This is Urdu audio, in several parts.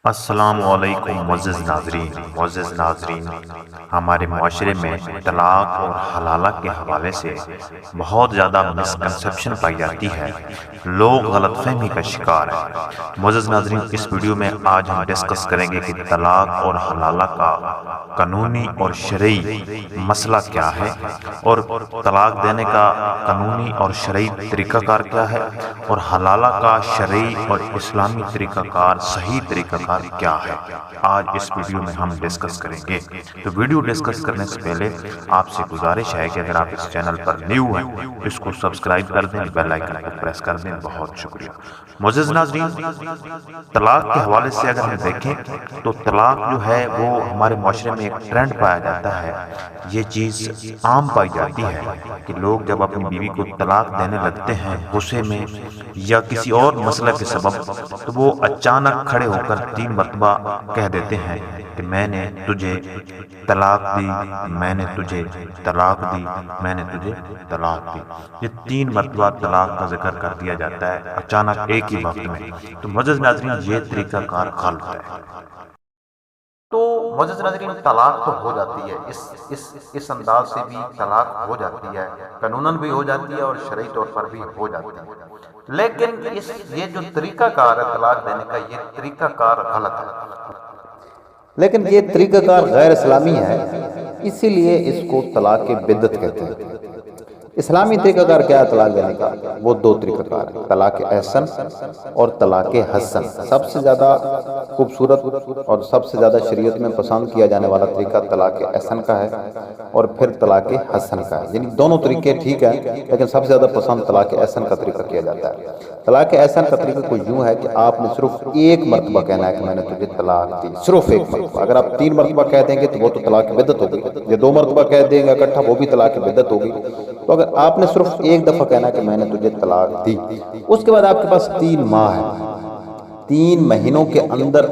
السلام علیکم معزز ناظرین، ہمارے معاشرے میں طلاق اور حلالہ کے حوالے سے بہت زیادہ مسکنسپشن پائی جاتی ہے۔ لوگ غلط فہمی کا شکار ہیں۔ معزز ناظرین، اس ویڈیو میں آج ہم ڈسکس کریں گے کہ طلاق اور حلالہ کا قانونی اور شرعی مسئلہ کیا ہے، اور طلاق دینے کا قانونی اور شرعی طریقہ کار کیا ہے، اور حلالہ کا شرعی اور اسلامی طریقہ کار صحیح طریقہ کار کیا ہے، آج اس ویڈیو میں ہم ڈسکس کریں گے۔ تو ویڈیو ڈسکس کرنے سے پہلے آپ سے گزارش ہے کہ اگر آپ اس چینل پر نیو ہیں اس کو سبسکرائب کر دیں، بیل آئیکن کو پریس کر دیں۔ بہت شکریہ۔ معزز ناظرین، طلاق کے حوالے سے اگر ہم دیکھیں تو طلاق جو ہے وہ ہمارے معاشرے میں ایک ٹرینڈ پایا جاتا ہے۔ یہ چیز عام پائی جاتی ہے کہ لوگ جب اپنی بیوی کو طلاق دینے لگتے ہیں غصے میں یا کسی اور مسئلے کے سبب، تو وہ اچانک کھڑے ہو کر 3 مرتبہ کہہ دیتے ہیں کہ میں نے تجھے طلاق دی، میں نے تجھے طلاق دی، میں نے تجھے طلاق دی۔ یہ 3 مرتبہ طلاق کا ذکر کر دیا جاتا ہے اچانک ایک ہی وقت میں۔ تو معزز ناظرین، یہ طریقہ کار غلط ہے۔ تو معزز ناظرین، طلاق تو ہو جاتی ہے، اس انداز سے بھی طلاق ہو جاتی ہے، قانوناً بھی ہو جاتی ہے اور شرعی طور پر بھی ہو جاتی ہے۔ لیکن یہ جو طریقہ کار ہے طلاق دینے کا، یہ طریقہ کار غلط ہے، لیکن یہ طریقہ کار غیر اسلامی ہے، اسی لیے اس کو طلاق بدعت کہتے ہیں۔ اسلامی طریقہ کار کیا ہے طلاق دینے کا؟ وہ 2 طریقہ کار ہیں، طلاق احسن اور طلاق حسن۔ سب سے زیادہ خوبصورت اور سب سے زیادہ شریعت میں پسند کیا جانے والا طریقہ طلاق احسن کا ہے، اور پھر طلاق حسن کا ہے۔ یعنی دونوں طریقے ٹھیک ہیں، لیکن سب سے زیادہ پسند طلاق احسن کا طریقہ کیا جاتا ہے۔ طلاق احسن کا طریقہ کچھ یوں ہے کہ آپ نے صرف ایک مرتبہ کہنا ہے کہ میں نے تجھے طلاق دی، صرف ایک مرتبہ۔ اگر آپ 3 مرتبہ کہہ دیں گے تو وہ تو طلاق بدعت ہوگی، یا 2 مرتبہ کہہ دیں گے اکٹھا، وہ بھی طلاق بدعت ہوگی۔ تو اگر آپ نے صرف ایک دفعہ کہنا کہ میں نے تجھے طلاق دی، اس کے بعد آپ کے پاس 3 ماہ ہے۔ 3 مہینوں کے اندر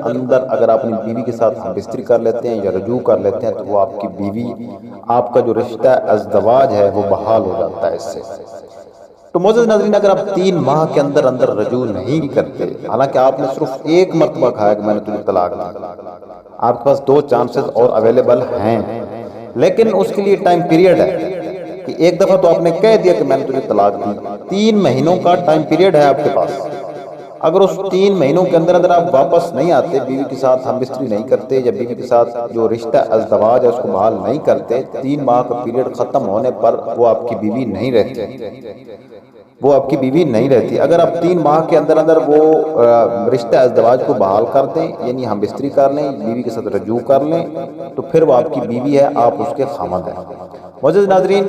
اگر آپ اپنی بیوی کے ساتھ ہم بستری کر لیتے ہیں یا رجوع کر لیتے ہیں تو وہ آپ کی بیوی، آپ کا جو رشتہ ازدواج ہے وہ بحال ہو جاتا ہے اس سے۔ تو معزز ناظرین، اگر آپ 3 ماہ کے اندر رجوع نہیں کرتے، حالانکہ آپ نے صرف ایک مرتبہ کہا کہ میں نے تجھے طلاق دی، آپ کے پاس 2 چانسز اور اویلیبل ہیں، لیکن اس کے لیے ٹائم پیریڈ ہے کہ ایک دفعہ تو آپ نے کہہ دیا کہ میں نے تجھے طلاق دی، 3 مہینوں کا ٹائم پیریڈ ہے آپ کے پاس۔ اگر اس 3 مہینوں کے اندر آپ واپس نہیں آتے، بیوی کے ساتھ ہم بستری نہیں کرتے یا بیوی کے ساتھ جو رشتہ ازدواج ہے اس کو بحال نہیں کرتے، 3 ماہ کا پیریڈ ختم ہونے پر وہ آپ کی بیوی نہیں رہتی، وہ آپ کی بیوی نہیں رہتی۔ اگر آپ 3 ماہ کے اندر وہ رشتہ ازدواج کو بحال کر دیں، یعنی ہم بستری کر لیں، بیوی کے ساتھ رجوع کر لیں، تو پھر وہ آپ کی بیوی ہے، آپ اس کے خامند ہیں۔ معزز ناظرین،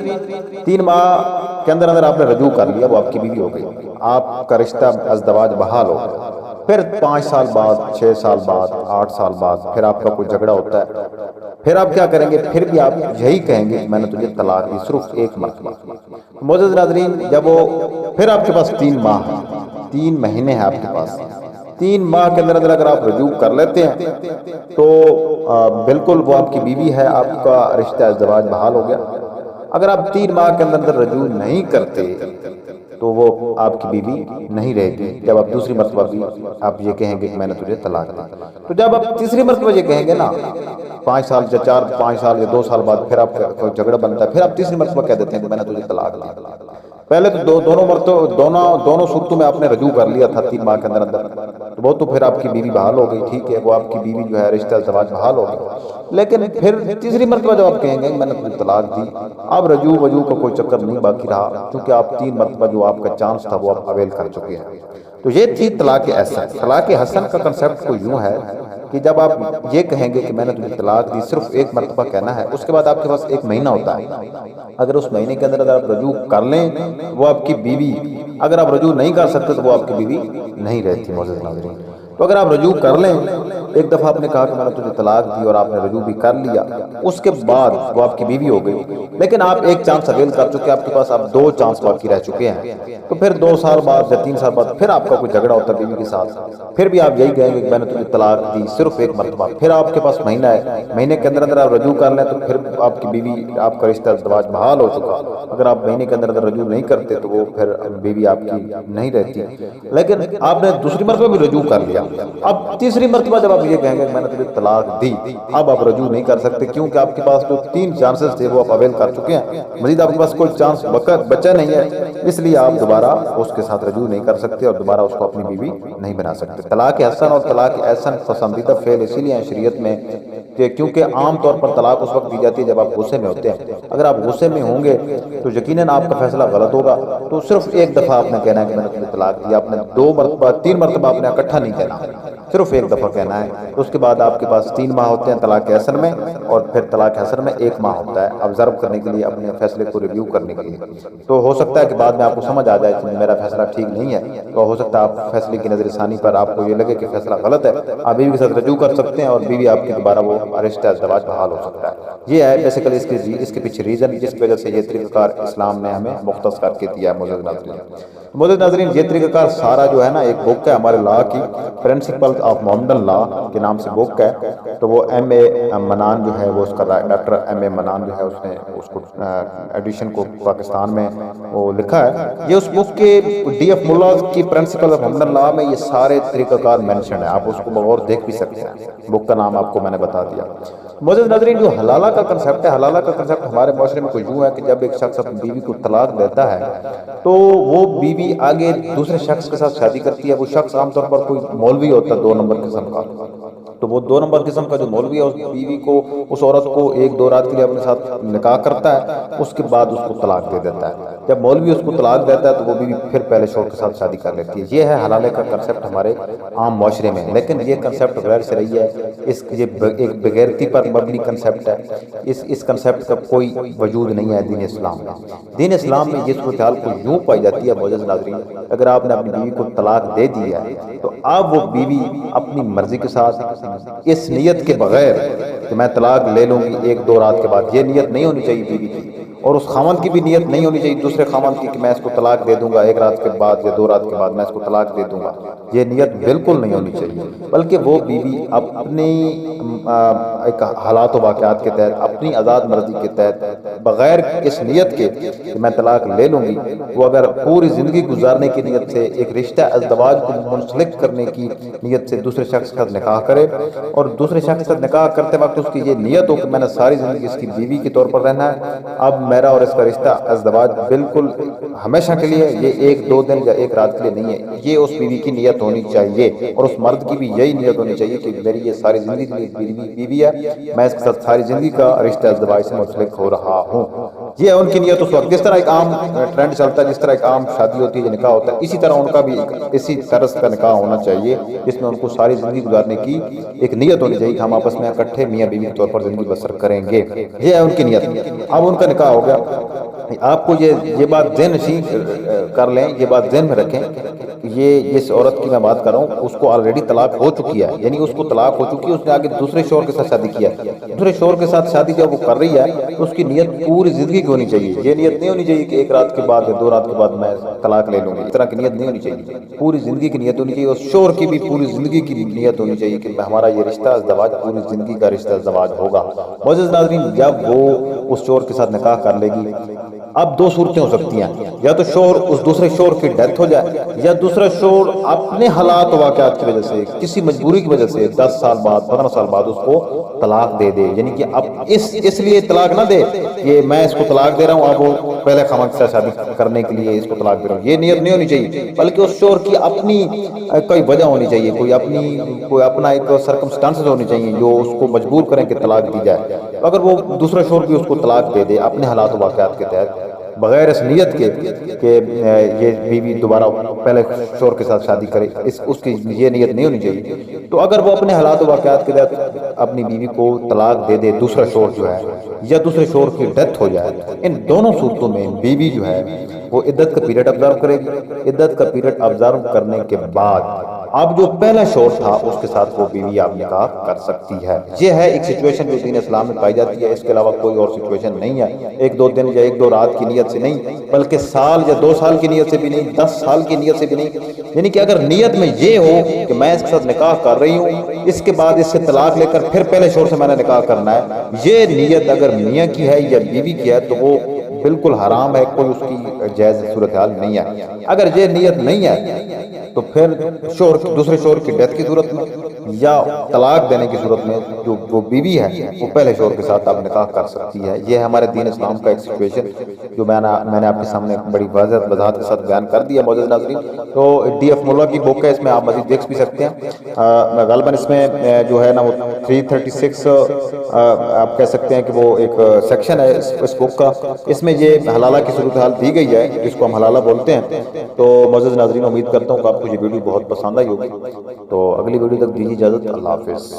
3 ماہ کے اندر آپ نے رجوع کر لیا، وہ آپ کی بیوی ہو گئی، آپ کا رشتہ ازدواج بحال ہو گیا۔ پھر 5 سال بعد، 6 سال بعد، 8 سال بعد پھر آپ کا کوئی جھگڑا ہوتا ہے، پھر آپ کیا کریں گے؟ پھر بھی آپ یہی کہیں گے میں نے تجھے طلاق دی، صرف ایک مرتبہ۔ معزز ناظرین، جب وہ پھر آپ کے پاس 3 ماہ ہے، 3 مہینے ہیں آپ کے پاس، 3 ماہ کے اندر اگر آپ رجوع کر لیتے ہیں تو بالکل وہ آپ کی بیوی ہے، آپ کا رشتہ ازدواج بحال ہو گیا۔ اگر آپ 3 ماہ کے اندر رجوع نہیں کرتے تو وہ آپ کی بیوی نہیں رہے گی۔ جب آپ دوسری مرتبہ بھی آپ یہ کہیں گے کہ میں نے تجھے طلاق دی، تو جب آپ تیسری مرتبہ یہ کہیں گے نا، 5 سال یا 5 سال یا 2 سال بعد پھر آپ کا کوئی جھگڑا بنتا ہے، پھر آپ تیسری مرتبہ کہہ دیتے ہیں کہ میں نے تجھے طلاق دی۔ پہلے تو دونوں صورتوں میں آپ نے رجوع کر لیا تھا 3 ماہ کے اندر، تو وہ تو پھر آپ کی بیوی بحال ہو گئی، ٹھیک ہے، وہ آپ کی بیوی جو ہے رشتہ ازدواج بحال ہو گئی۔ لیکن پھر تیسری مرتبہ جب آپ کہیں گے میں نے تجھے طلاق دی، اب رجوع کا کوئی چکر نہیں باقی رہا، کیونکہ آپ 3 مرتبہ جو آپ کا چانس تھا وہ آپ اویل کر چکے ہیں۔ تو یہ تھی طلاق احسن۔ طلاق حسن کا کنسیپٹ کو یوں ہے کہ جب آپ یہ کہیں گے کہ میں نے تجھے طلاق دی، صرف ایک مرتبہ کہنا ہے، اس کے بعد آپ کے پاس 1 مہینہ ہوتا ہے۔ اگر اس مہینے کے اندر آپ رجوع کر لیں وہ آپ کی بیوی، اگر آپ رجوع نہیں کر سکتے تو وہ آپ کی بیوی نہیں رہتی۔ معزز ناظرین، تو اگر آپ رجوع کر لیں، ایک دفعہ آپ نے کہا کہ میں نے تجھے طلاق دی اور آپ نے رجوع بھی کر لیا، اس کے بعد وہ آپ کی بیوی ہو گئی، لیکن آپ ایک چانس اویل کر چکے، آپ کے پاس اب 2 چانس باقی رہ چکے ہیں، تو پھر 2 سال بعد یا 3 سال بعد پھر آپ کا کوئی جھگڑا ہوتا ہے بیوی کے ساتھ، پھر بھی آپ یہی کہیں گے کہ میں نے تجھے طلاق دی، صرف ایک مرتبہ۔ پھر آپ کے پاس مہینہ ہے، مہینے کے اندر آپ رجوع کر لیں تو پھر آپ کی بیوی، آپ کا رشتہ ازدواج بحال ہو چکا۔ اگر آپ مہینے کے اندر رجوع نہیں کرتے تو وہ پھر بیوی آپ کی نہیں رہتی۔ لیکن آپ نے دوسری مرتبہ بھی رجوع کر لیا، اب تیسری مرتبہ جب آپ آپ یہ کہیں گے کہ میں نے تجھے طلاق دی، اب آپ رجوع نہیں کر سکتے، کیونکہ آپ کے پاس جو 3 چانسز تھے وہ آپ اویل کر چکے ہیں، مزید آپ کے پاس کوئی چانس بچا نہیں ہے، اس لیے آپ دوبارہ اس کے ساتھ رجوع نہیں کر سکتے اور دوبارہ اس کو اپنی بیوی نہیں بنا سکتے۔ طلاق حسن اور طلاق احسن پسندیدہ فعل اسی لیے ہیں شریعت میں کہ کیونکہ عام طور پر طلاق اس وقت دی جاتی ہے جب آپ غصے میں ہوتے ہیں، اگر آپ غصے میں ہوں گے تو یقیناً آپ کا فیصلہ غلط ہوگا، تو صرف ایک دفعہ آپ نے کہنا ہے کہ میں نے تمہیں طلاق دی، آپ نے 2 مرتبہ 3 مرتبہ آپ نے اکٹھا نہیں کہنا، صرف ایک دفعہ کہنا ہے، اس کے بعد آپ کے پاس 3 ماہ ہوتے ہیں طلاق حسن میں، اور پھر طلاق حسن میں 1 ماہ ہوتا ہے آبزرو کرنے کے لیے، اپنے فیصلے کو ریویو کرنے کے لیے۔ تو ہو سکتا ہے کہ بعد میں آپ کو سمجھ آ جائے کہ میرا فیصلہ ٹھیک نہیں ہے، تو ہو سکتا ہے آپ فیصلے کی نظر ثانی پر آپ کو یہ لگے کہ فیصلہ غلط ہے، آپ بیوی کے ساتھ رجوع کر سکتے ہیں اور بیوی آپ کی دوبارہ وہ رشتہ ازدواج بحال ہو سکتا ہے۔ یہ ہے بیسیکلی اس کے پیچھے ریزن جس کی وجہ سے یہ طریقہ کار اسلام نے ہمیں مختص کر کے دیا ہے۔ معزز ناظرین، معزز ناظرین، یہ طریقہ کار سارا جو ہے نا ایک بک ہے ہمارے لا کی، پرنسپل آف محمدن لا کے نام سے بک ہے، تو وہ ایم اے منان جو ہے وہ اس کا ڈاکٹر ایم اے منان جو ہے اس نے اس کو ایڈیشن کو پاکستان میں وہ لکھا ہے۔ یہ اس بک کے ڈی ایف ملاز کی پرنسپل آف محمدن لا میں یہ سارے طریقہ کار مینشن ہے، آپ اس کو بغور دیکھ بھی سکتے ہیں، بک کا نام آپ کو میں نے بتا دیا۔ معزز ناظرین، جو حلالہ کا کنسیپٹ ہے، حلالہ کا کنسیپٹ ہمارے معاشرے میں کوئی یوں ہے کہ جب ایک شخص اپنی بیوی کو طلاق دیتا ہے تو وہ بیوی آگے دوسرے شخص کے ساتھ شادی کرتی ہے، وہ شخص عام طور پر کوئی مولوی ہوتا ہے 2 نمبر قسم کا، تو وہ 2 نمبر قسم کا جو مولوی ہے اس بیوی کو، اس عورت کو 1-2 رات کے لیے اپنے ساتھ نکاح کرتا ہے، اس کے بعد اس کو طلاق دے دیتا ہے۔ جب مولوی اس کو طلاق دیتا ہے تو وہ بیوی پھر پہلے شوہر کے ساتھ شادی کر لیتی ہے۔ یہ ہے حلالے کا کنسیپٹ ہمارے عام معاشرے میں، لیکن یہ کنسیپٹ غیر شرعی ہے، یہ ایک بغیرتی پر مبنی کنسیپٹ ہے، اس کنسیپٹ کا کوئی وجود نہیں ہے دین اسلام میں۔ دین اسلام میں یہ صورتحال کو یوں پائی جاتی ہے معزز ناظرین، اگر آپ نے اپنی بیوی کو طلاق دے دی ہے تو اب وہ بیوی اپنی مرضی کے ساتھ اس نیت کے بغیر کہ میں طلاق لے لوں گی 1-2 رات کے بعد، یہ نیت نہیں ہونی چاہیے بیوی کی، اور اس خاوند کی بھی نیت نہیں ہونی چاہیے دوسرے خاوند کی کہ میں اس کو طلاق دے دوں گا 1 رات کے بعد یا 2 رات کے بعد میں اس کو طلاق دے دوں گا، یہ نیت بالکل نہیں ہونی چاہیے، بلکہ وہ بیوی اپنی ایک حالات و واقعات کے تحت، اپنی آزاد مرضی کے تحت، بغیر اس نیت کے کہ میں طلاق لے لوں گی، وہ اگر پوری زندگی گزارنے کی نیت سے، ایک رشتہ ازدواج کو منسلک کرنے کی نیت سے دوسرے شخص کا نکاح کرے، اور دوسرے شخص کا نکاح کرتے وقت اس کی یہ نیت ہو کہ میں نے ساری زندگی اس کی بیوی کے طور پر رہنا ہے، اب میرا اور اس کا رشتہ ازدواج بالکل ہمیشہ کے لیے، یہ 1-2 دن یا 1 رات کے لیے نہیں ہے، یہ اس بیوی کی نیت ہونی چاہیے، اور اس مرد کی بھی یہی نیت ہونی چاہیے کہ میری یہ ساری زندگی کی بیوی ہے، میں اس کے ساتھ ساری زندگی کا رشتہ ازدواج سے منسلک ہو رہا ہوں۔ یہ ہے ان کی نیت اس وقت، جس طرح ایک عام ٹرینڈ چلتا ہے، جس طرح ایک عام شادی ہوتی ہے، نکاح ہوتا ہے، اسی طرح ان کا بھی اسی طرز کا نکاح ہونا چاہیے جس میں ان کو ساری زندگی گزارنے کی ایک نیت ہونی چاہیے کہ ہم آپس میں اکٹھے میاں بیوی کے طور پر زندگی بسر کریں گے، یہ ہے ان کی نیت۔ اب ان کا نکاح ہو گیا، آپ کو یہ بات ذہن نشین کر لیں، یہ بات ذہن میں رکھیں، یہ جس عورت کی میں بات کر رہا ہوں اس کو آلریڈی طلاق ہو چکی ہے، یعنی اس کو طلاق ہو چکی ہے، اس نے آگے دوسرے شوہر کے ساتھ شادی کیا ہے، دوسرے شوہر کے ساتھ شادی جب وہ کر رہی ہے تو اس کی نیت پوری زندگی کی ہونی چاہیے، یہ نیت نہیں ہونی چاہیے کہ 1 رات کے بعد یا 2 رات کے بعد میں طلاق لے لوں گی، اس طرح کی نیت نہیں ہونی چاہیے، پوری زندگی کی نیت ہونی چاہیے، اور شوہر کی بھی پوری زندگی کی نیت ہونی چاہیے کہ ہمارا یہ رشتہ ازدواج پوری زندگی کا رشتہ ازدواج ہوگا۔ معزز ناظرین، جب وہ اس شوہر کے ساتھ نکاح کر لے گی، اب 2 صورتیں ہو سکتی ہیں، یا تو شوہر اس دوسرے شوہر کی ڈیتھ ہو جائے، یا دوسرا شوہر اپنے حالات و واقعات کی وجہ سے، کسی مجبوری کی وجہ سے 10 سال بعد 15 سال بعد اس کو طلاق دے دے، یعنی کہ اب اس لیے طلاق نہ دے کہ میں اس کو طلاق دے رہا ہوں، اب وہ پہلے خاوند کے ساتھ شادی کرنے کے لیے اس کو طلاق دے رہا ہوں، یہ نیت نہیں ہونی چاہیے، بلکہ اس شوہر کی اپنی کوئی وجہ ہونی چاہیے، کوئی اپنا ایک سرکمسٹانسز ہونی چاہیے جو اس کو مجبور کریں کہ طلاق دی جائے۔ اگر وہ دوسرا شوہر بھی اس کو طلاق دے دے اپنے حالات و واقعات کے تحت، بغیر اس نیت کے کہ یہ بیوی دوبارہ پہلے شوہر کے ساتھ شادی کرے، اس کی یہ نیت نہیں ہونی چاہیے، تو اگر وہ اپنے حالات و واقعات کے تحت اپنی بیوی کو طلاق دے دے دوسرا شوہر جو ہے، یا دوسرے شوہر کی ڈیتھ ہو جائے، ان دونوں صورتوں میں بیوی جو ہے وہ عدت کا پیریڈ آبزرو کرے گی، عدت کا پیریڈ آبزرو کرنے کے بعد اب جو پہلا شوہر تھا اس کے ساتھ وہ بیوی آپ نکاح کر سکتی ہے۔ یہ ہے ایک سچویشن جو دین اسلام میں پائی جاتی ہے، اس کے علاوہ کوئی اور سچویشن نہیں ہے، 1-2 دن یا 1-2 رات کی نیت سے نہیں، بلکہ سال یا 2 سال کی نیت سے بھی نہیں، 10 سال کی نیت سے بھی نہیں، یعنی کہ اگر نیت میں یہ ہو کہ میں اس کے ساتھ نکاح کر رہی ہوں، اس کے بعد اس سے طلاق لے کر پھر پہلے شوہر سے میں نے نکاح کرنا ہے، یہ نیت اگر میاں کی ہے یا بیوی کی ہے تو وہ بالکل حرام ہے، کوئی اس کی جائز صورتحال نہیں ہے۔ اگر یہ نیت نہیں ہے تو پھر دوسرے شوہر کی ڈیتھ کی صورت میں یا طلاق دینے کی صورت میں جو وہ بیوی ہے وہ پہلے شوہر کے ساتھ اب نکاح کر سکتی ہے. یہ ہمارے دین اسلام کا ایک سچویشن جو میں نے آپ کے سامنے بڑی وضاحت کے ساتھ بیان کر دیا معزز ناظرین. تو ڈی ایف ملا کی بک ہے, اس میں آپ مزید دیکھ بھی سکتے ہیں. غالباً اس میں جو ہے نا وہ 336 آپ کہہ سکتے ہیں کہ وہ ایک سیکشن ہے اس بک کا. اس میں یہ حلالہ کی صورتحال دی گئی ہے جس کو ہم حلالہ بولتے ہیں. تو معزز ناظرین امید کرتا ہوں کہ آپ کو یہ ویڈیو بہت پسند آئی ہوگی. تو اگلی ویڈیو تک دیجیے اجازت. اللہ حافظ.